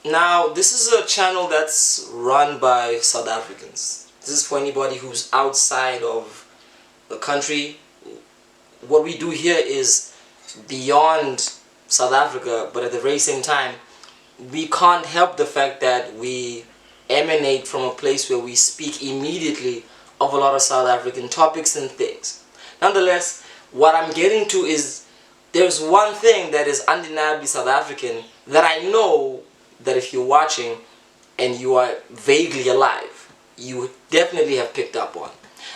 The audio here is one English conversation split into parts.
Now, this is a channel that's run by South Africans. This is for anybody who's outside of the country. What we do here is beyond South Africa, but at the very same time, we can't help the fact that we emanate from a place where we speak immediately of a lot of South African topics and things. Nonetheless, what I'm getting to is there's one thing that is undeniably South African that I know that if you're watching and you are vaguely alive, you definitely have picked up on.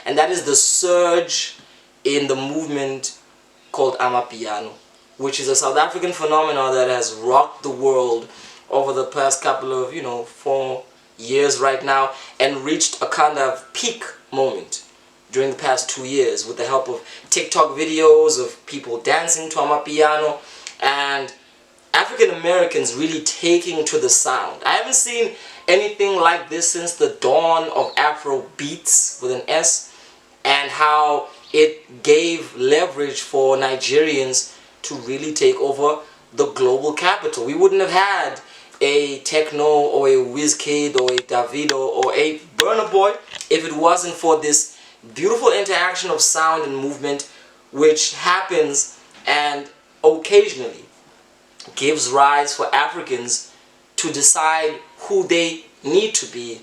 And that is the surge in the movement called Amapiano, which is a South African phenomenon that has rocked the world over the past couple of, 4 years right now, and reached a kind of peak moment during the past 2 years with the help of TikTok videos of people dancing to Amapiano and African Americans really taking to the sound. I haven't seen anything like this since the dawn of Afro beats with an S, and how it gave leverage for Nigerians to really take over the global capital. We wouldn't have had a Techno or a Wizkid or a Davido or a Burna Boy if it wasn't for this beautiful interaction of sound and movement which happens and occasionally gives rise for Africans to decide who they need to be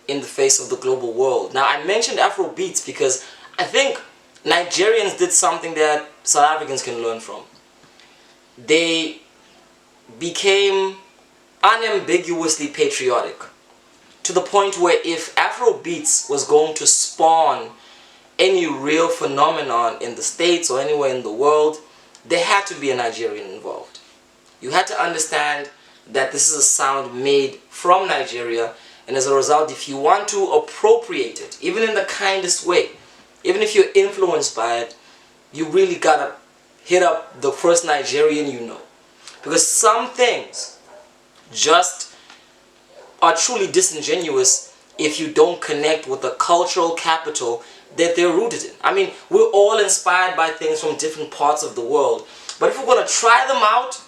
in the face of the global world. Now, I mentioned Afro beats because I think Nigerians did something that South Africans can learn from. They became unambiguously patriotic to the point where if Afro beats was going to spawn any real phenomenon in the States or anywhere in the world, there had to be a Nigerian involved. You had to understand that this is a sound made from Nigeria, and as a result, if you want to appropriate it, even in the kindest way, even if you're influenced by it, you really gotta hit up the first Nigerian you know. Because some things just are truly disingenuous if you don't connect with the cultural capital that they're rooted in. I mean, we're all inspired by things from different parts of the world, but if we're going to try them out,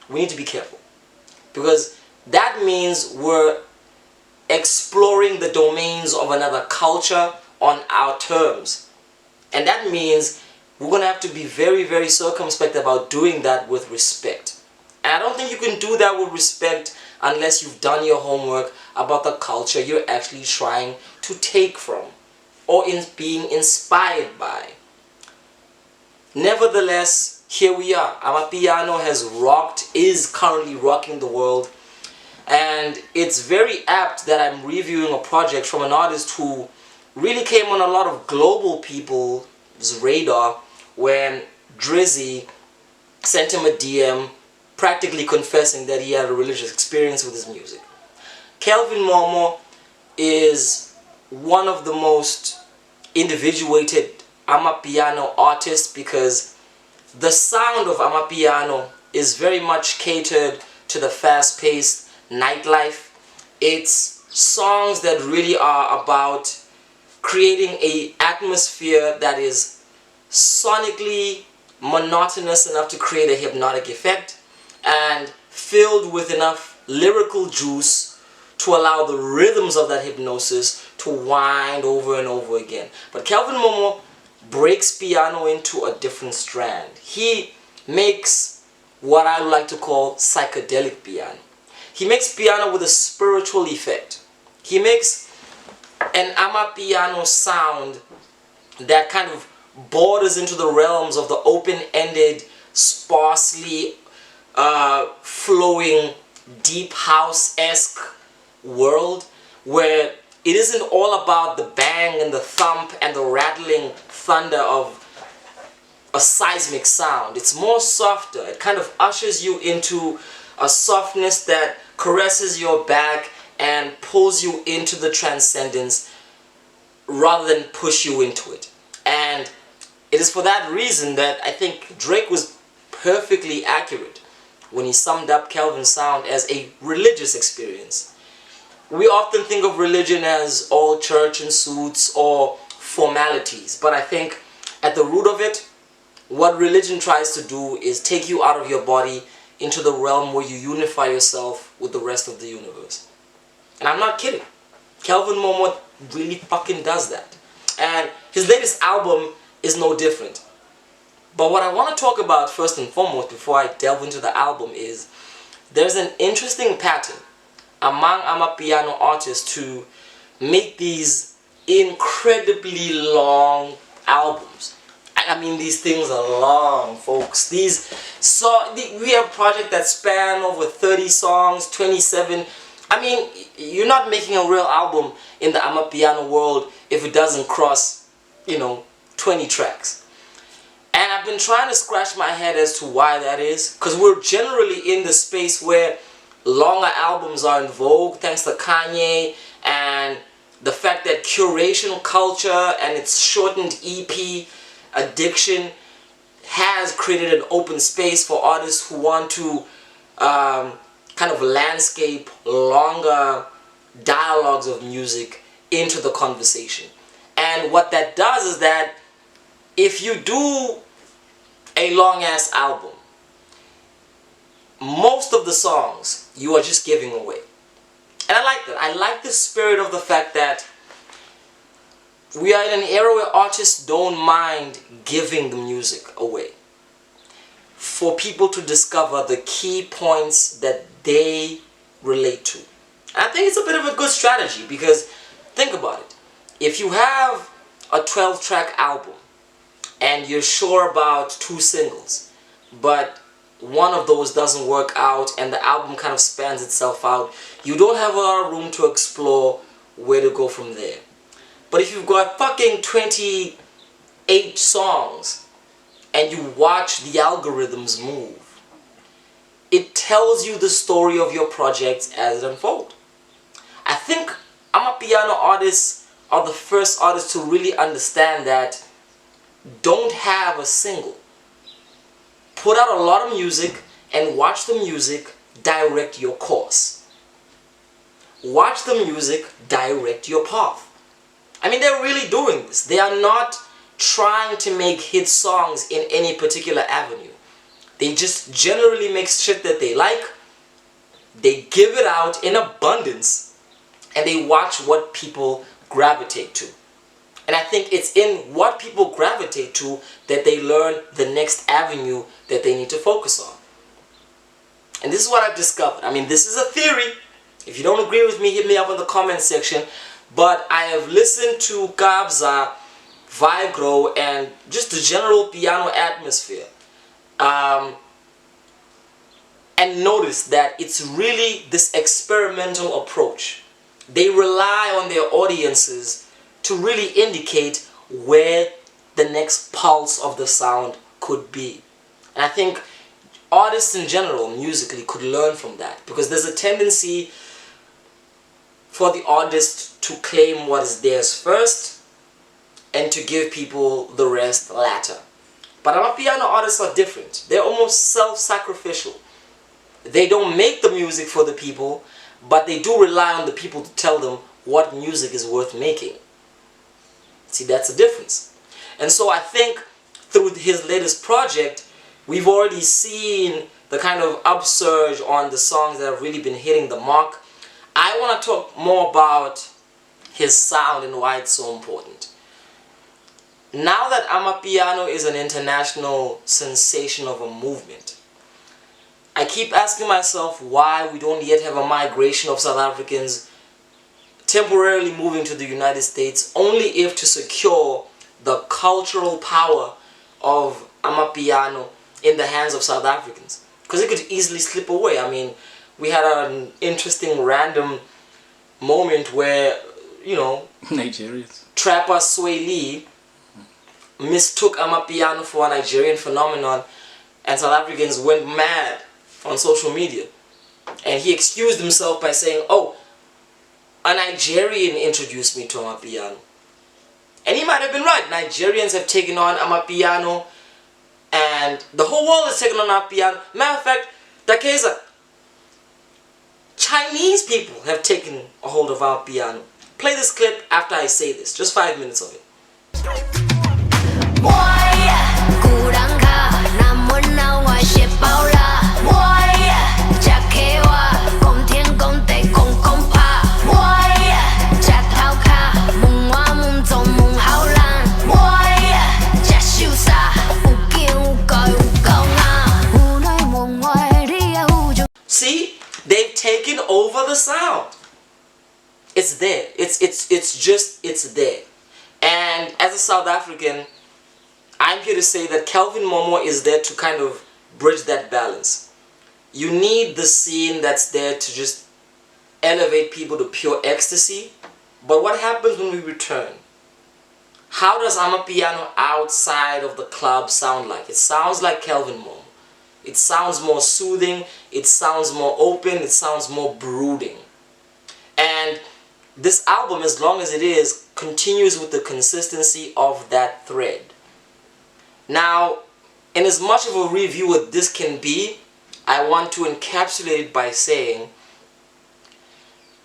we need to be careful, because that means we're exploring the domains of another culture on our terms, and that means we're going to have to be very, very circumspect about doing that with respect. And I don't think you can do that with respect unless you've done your homework about the culture you're actually trying to take from or in being inspired by. Nevertheless, here we are. Amapiano has rocked, is currently rocking the world, and it's very apt that I'm reviewing a project from an artist who really came on a lot of global people's radar when Drizzy sent him a DM practically confessing that he had a religious experience with his music. Kelvin Momo is one of the most individuated Amapiano artists because the sound of Amapiano is very much catered to the fast-paced nightlife. It's songs that really are about creating an atmosphere that is sonically monotonous enough to create a hypnotic effect and filled with enough lyrical juice to allow the rhythms of that hypnosis to wind over and over again. But Kelvin Momo breaks piano into a different strand. He makes what I would like to call psychedelic piano. He makes piano with a spiritual effect. He makes an Amapiano sound that kind of borders into the realms of the open-ended, sparsely flowing, deep house-esque world, where it isn't all about the bang and the thump and the rattling thunder of a seismic sound. It's more softer. It kind of ushers you into a softness that caresses your back and pulls you into the transcendence rather than push you into it. And it is for that reason that I think Drake was perfectly accurate when he summed up Kelvin's sound as a religious experience. We often think of religion as all church and suits or formalities, but I think at the root of it, what religion tries to do is take you out of your body into the realm where you unify yourself with the rest of the universe. And I'm not kidding. Kelvin Momo really fucking does that. And his latest album is no different. But what I want to talk about first and foremost before I delve into the album is there's an interesting pattern among Amapiano artists to make these incredibly long albums. I mean, these things are long, folks. We have projects that span over 30 songs, 27. I mean, you're not making a real album in the Amapiano world if it doesn't cross, 20 tracks. And I've been trying to scratch my head as to why that is, because we're generally in the space where longer albums are in vogue thanks to Kanye and the fact that curation culture and its shortened EP addiction has created an open space for artists who want to kind of landscape longer dialogues of music into the conversation. And what that does is that if you do a long ass album, most of the songs you are just giving away. And I like that. I like the spirit of the fact that we are in an era where artists don't mind giving the music away for people to discover the key points that they relate to. And I think it's a bit of a good strategy because think about it. If you have a 12-track album and you're sure about 2 singles, but one of those doesn't work out and the album kind of spans itself out, you don't have a lot of room to explore where to go from there. But if you've got fucking 28 songs and you watch the algorithms move, it tells you the story of your project as it unfolds. I think Amapiano artists are the first artists to really understand that don't have a single. Put out a lot of music and watch the music direct your course. Watch the music direct your path. I mean, they're really doing this. They are not trying to make hit songs in any particular avenue. They just generally make shit that they like. They give it out in abundance and they watch what people gravitate to. And I think it's in what people gravitate to that they learn the next avenue that they need to focus on. And this is what I've discovered. I mean, this is a theory. If you don't agree with me, hit me up in the comment section. But I have listened to Kabza, Vibe and just the general piano atmosphere. And notice that it's really this experimental approach. They rely on their audiences to really indicate where the next pulse of the sound could be. And I think artists in general, musically, could learn from that. Because there's a tendency for the artist to claim what is theirs first and to give people the rest latter. But Amapiano artists are different. They're almost self-sacrificial. They don't make the music for the people, but they do rely on the people to tell them what music is worth making. See, that's the difference. And so I think through his latest project, we've already seen the kind of upsurge on the songs that have really been hitting the mark. I want to talk more about his sound and why it's so important. Now that Amapiano is an international sensation of a movement, I keep asking myself why we don't yet have a migration of South Africans temporarily moving to the United States, only if to secure the cultural power of Amapiano in the hands of South Africans. Because it could easily slip away. I mean, we had an interesting random moment where, Nigerians. Trapper Sway Lee mistook Amapiano for a Nigerian phenomenon and South Africans went mad on social media. And he excused himself by saying, oh, a Nigerian introduced me to Amapiano. And he might have been right. Nigerians have taken on Amapiano and the whole world has taken on Amapiano. Matter of fact, Dakeza, Chinese people have taken a hold of Amapiano. Play this clip after I say this. Just 5 minutes of it. Why? taken over the sound. It's there. It's there. And as a South African, I'm here to say that Kelvin Momo is there to kind of bridge that balance. You need the scene that's there to just elevate people to pure ecstasy. But what happens when we return? How does Amapiano outside of the club sound like? It sounds like Kelvin Momo. It sounds more soothing, it sounds more open, it sounds more brooding. And this album, as long as it is, continues with the consistency of that thread. Now, in as much of a review as this can be, I want to encapsulate it by saying,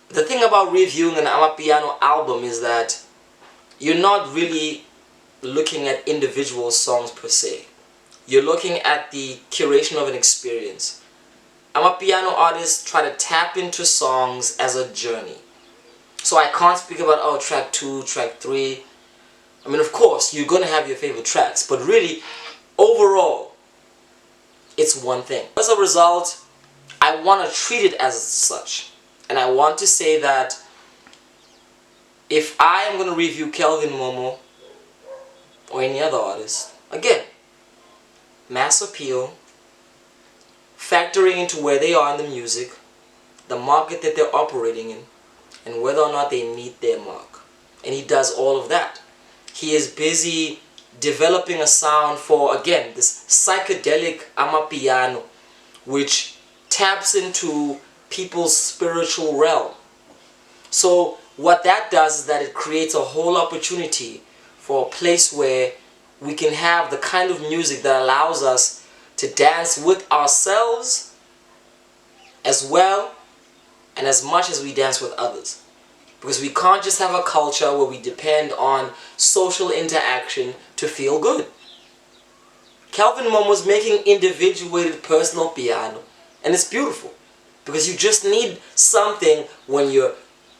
the thing about reviewing an Amapiano album is that you're not really looking at individual songs per se. You're looking at the curation of an experience. Amapiano artists try to tap into songs as a journey. So I can't speak about, oh, track 2, track 3. I mean, of course, you're going to have your favorite tracks, but really, overall, it's one thing. As a result, I want to treat it as such. And I want to say that if I am going to review Kelvin Momo or any other artist, again, mass appeal, factoring into where they are in the music, the market that they're operating in, and whether or not they meet their mark. And he does all of that. He is busy developing a sound for, again, this psychedelic Amapiano, which taps into people's spiritual realm. So what that does is that it creates a whole opportunity for a place where we can have the kind of music that allows us to dance with ourselves as well and as much as we dance with others. Because we can't just have a culture where we depend on social interaction to feel good. Kelvin Momo was making individuated personal piano, and it's beautiful because you just need something when you're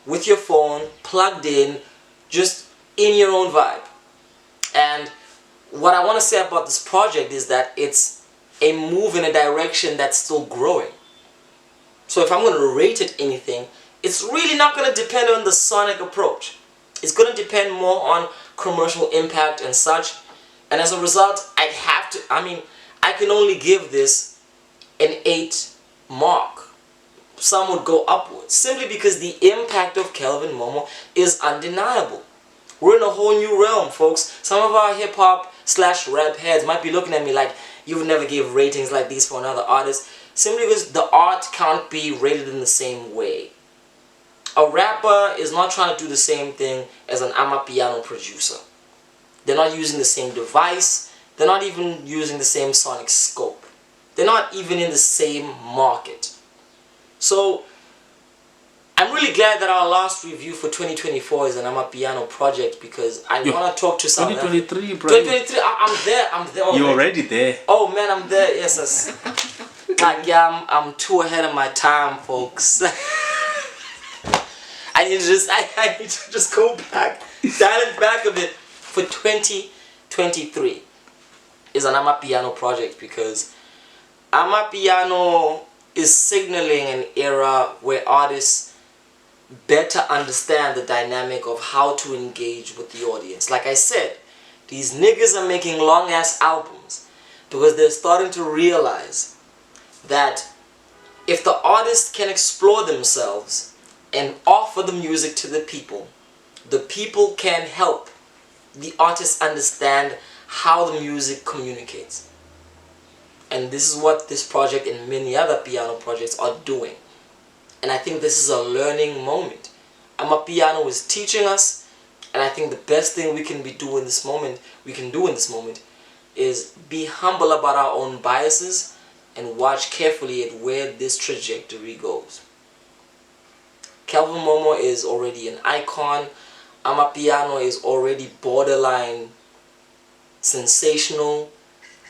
with your phone, plugged in, just in your own vibe. And what I want to say about this project is that it's a move in a direction that's still growing. So if I'm going to rate it anything, it's really not going to depend on the sonic approach. It's going to depend more on commercial impact and such. And as a result, I can only give this an 8 mark. Some would go upwards, simply because the impact of Kelvin Momo is undeniable. We're in a whole new realm, folks. Some of our hip-hop/rap heads might be looking at me like, you've never gave ratings like these for another artist, simply because the art can't be rated in the same way. A rapper is not trying to do the same thing as an Amapiano producer. They're not using the same device. They're not even using the same sonic scope. They're not even in the same market. So I'm really glad that our last review for 2024 is an Amapiano project, because I want to talk to South 2023, bro. 2023, I'm there already. You're already there. Oh man, I'm there, yes. Like, yeah, I'm too ahead of my time, folks. I need to just go back, dial it back a bit. For 2023 is an Amapiano project, because Amapiano is signaling an era where artists better understand the dynamic of how to engage with the audience. Like I said, these niggas are making long ass albums because they're starting to realize that if the artist can explore themselves and offer the music to the people can help the artist understand how the music communicates. And this is what this project and many other piano projects are doing. And I think this is a learning moment. Amapiano is teaching us, and I think the best thing we can do in this moment is be humble about our own biases and watch carefully at where this trajectory goes. Kelvin Momo is already an icon. Amapiano is already borderline sensational.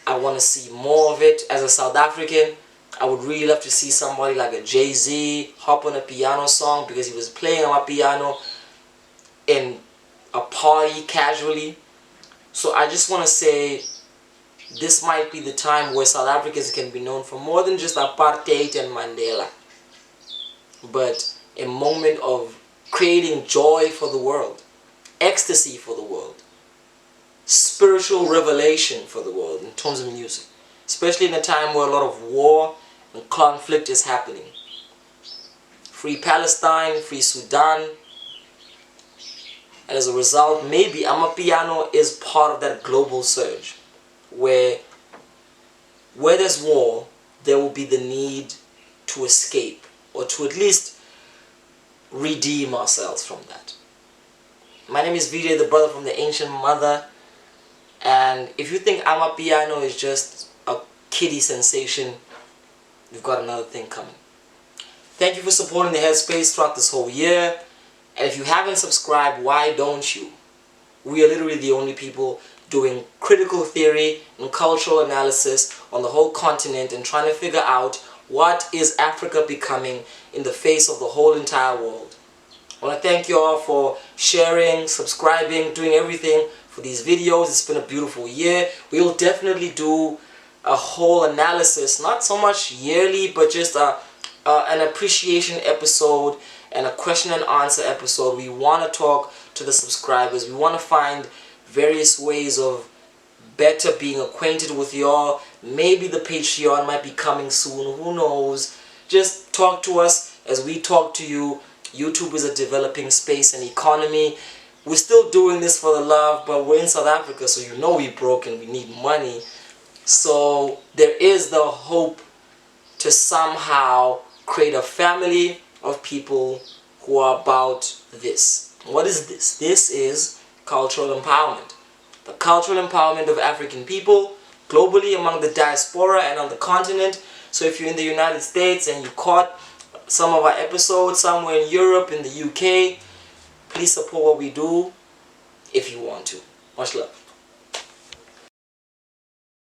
I want to see more of it. As a South African, I would really love to see somebody like a Jay-Z hop on a piano song because he was playing Amapiano in a party casually. So I just want to say this might be the time where South Africans can be known for more than just apartheid and Mandela. but a moment of creating joy for the world, ecstasy for the world, spiritual revelation for the world in terms of music, especially in a time where a lot of war and conflict is happening. Free Palestine, free Sudan, and as a result, maybe Amapiano is part of that global surge where there's war, there will be the need to escape or to at least redeem ourselves from that. My name is Vijay, the brother from the ancient mother, and if you think Amapiano is just a kiddie sensation, you've got another thing coming. Thank you for supporting the Headspace throughout this whole year, and if you haven't subscribed, why don't you? We are literally the only people doing critical theory and cultural analysis on the whole continent and trying to figure out what is Africa becoming in the face of the whole entire world. I want to thank you all for sharing, subscribing, doing everything for these videos. It's been a beautiful year. We will definitely do a whole analysis, not so much yearly, but just an appreciation episode and a question and answer episode. We want to talk to the subscribers. We want to find various ways of better being acquainted with y'all. Maybe the Patreon might be coming soon. Who knows? Just talk to us as we talk to you. YouTube is a developing space and economy. We're still doing this for the love, but we're in South Africa, so you know we're broke and we need money. So there is the hope to somehow create a family of people who are about this. What is this? This is cultural empowerment. The cultural empowerment of African people globally among the diaspora and on the continent. So if you're in the United States and you caught some of our episodes somewhere in Europe, in the UK, please support what we do if you want to. Much love.